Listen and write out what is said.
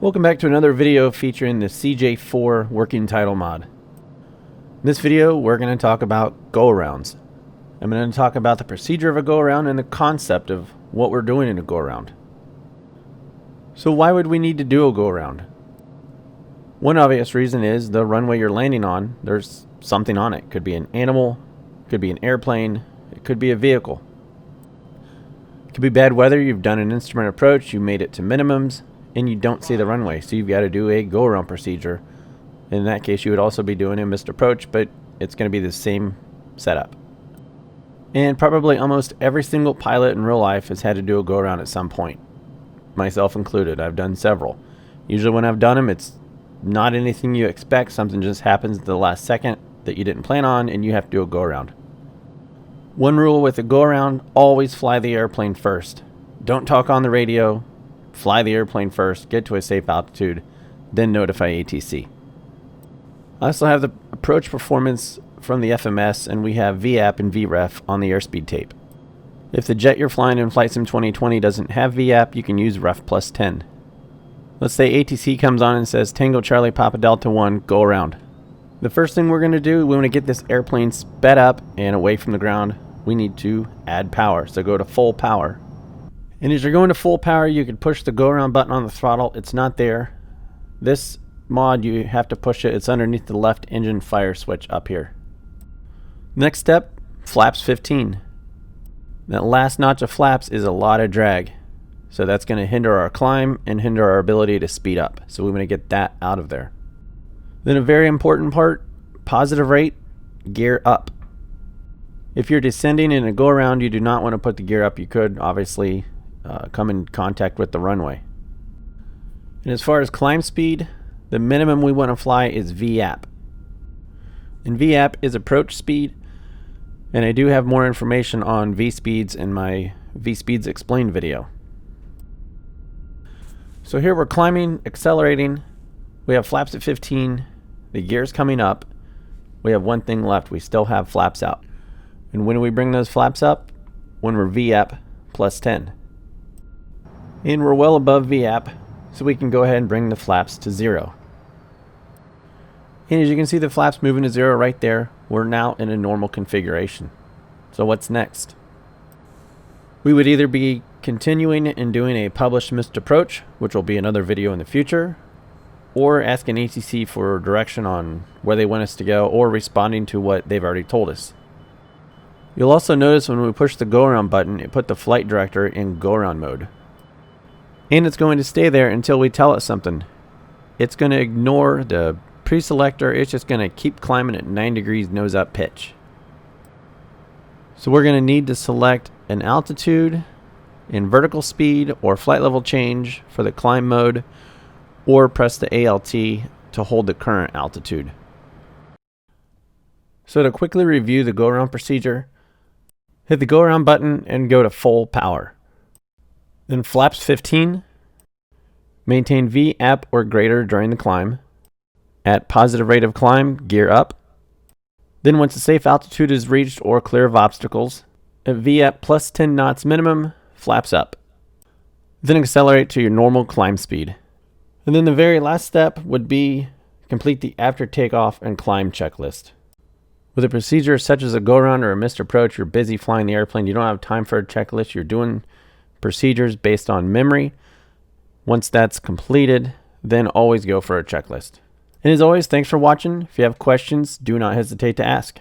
Welcome back to another video featuring the CJ4 Working Title Mod. In this video, we're going to talk about go-arounds. I'm going to talk about the procedure of a go-around and the concept of what we're doing in a go-around. So why would we need to do a go-around? One obvious reason is the runway you're landing on, there's something on it. It could be an animal, it could be an airplane, it could be a vehicle. It could be bad weather, you've done an instrument approach, you made it to minimums, and you don't see the runway, so you've got to do a go-around procedure. In that case, you would also be doing a missed approach, but it's going to be the same setup. And probably almost every single pilot in real life has had to do a go-around at some point, myself included. I've done several. Usually when I've done them, it's not anything you expect. Something just happens at the last second that you didn't plan on, and you have to do a go-around. One rule with a go-around: always fly the airplane first. Don't talk on the radio. Fly the airplane first, get to a safe altitude, then notify ATC. I also have the approach performance from the FMS, and we have VAP and VREF on the airspeed tape. If the jet you're flying in Flight Sim 2020 doesn't have VAP, you can use REF plus 10. Let's say ATC comes on and says Tango Charlie Papa Delta 1, go around. The first thing we're going to do, we want to get this airplane sped up and away from the ground. We need to add power, so go to full power. And as you're going to full power, you can push the go-around button on the throttle. It's not there. This mod, you have to push it. It's underneath the left engine fire switch up here. Next step, flaps 15. That last notch of flaps is a lot of drag. So that's going to hinder our climb and hinder our ability to speed up. So we want to get that out of there. Then a very important part, positive rate, gear up. If you're descending in a go-around, you do not want to put the gear up. You could obviously come in contact with the runway. And as far as climb speed, the minimum we want to fly is VAP. And VAP is approach speed, and I do have more information on V-speeds in my V-speeds explained video. So here we're climbing, accelerating, we have flaps at 15, the gear's coming up, we have one thing left, we still have flaps out. And when do we bring those flaps up? When we're VAP plus 10. And we're well above VAP, so we can go ahead and bring the flaps to 0. And as you can see, the flaps moving to 0 right there. We're now in a normal configuration. So what's next? We would either be continuing and doing a published missed approach, which will be another video in the future, or asking ATC for direction on where they want us to go, or responding to what they've already told us. You'll also notice when we push the go-around button, it put the flight director in go-around mode. And it's going to stay there until we tell it something. It's going to ignore the pre-selector. It's just going to keep climbing at 9 degrees nose up pitch. So we're going to need to select an altitude in vertical speed or flight level change for the climb mode, or press the ALT to hold the current altitude. So to quickly review the go-around procedure, hit the go-around button and go to full power. Then flaps 15, maintain VAP or greater during the climb. At positive rate of climb, gear up. Then once the safe altitude is reached or clear of obstacles, at VAP plus 10 knots minimum, flaps up. Then accelerate to your normal climb speed. And then the very last step would be complete the after takeoff and climb checklist. With a procedure such as a go-around or a missed approach, you're busy flying the airplane, you don't have time for a checklist, you're doing procedures based on memory. Once that's completed, then always go for a checklist. And as always, thanks for watching. If you have questions, do not hesitate to ask.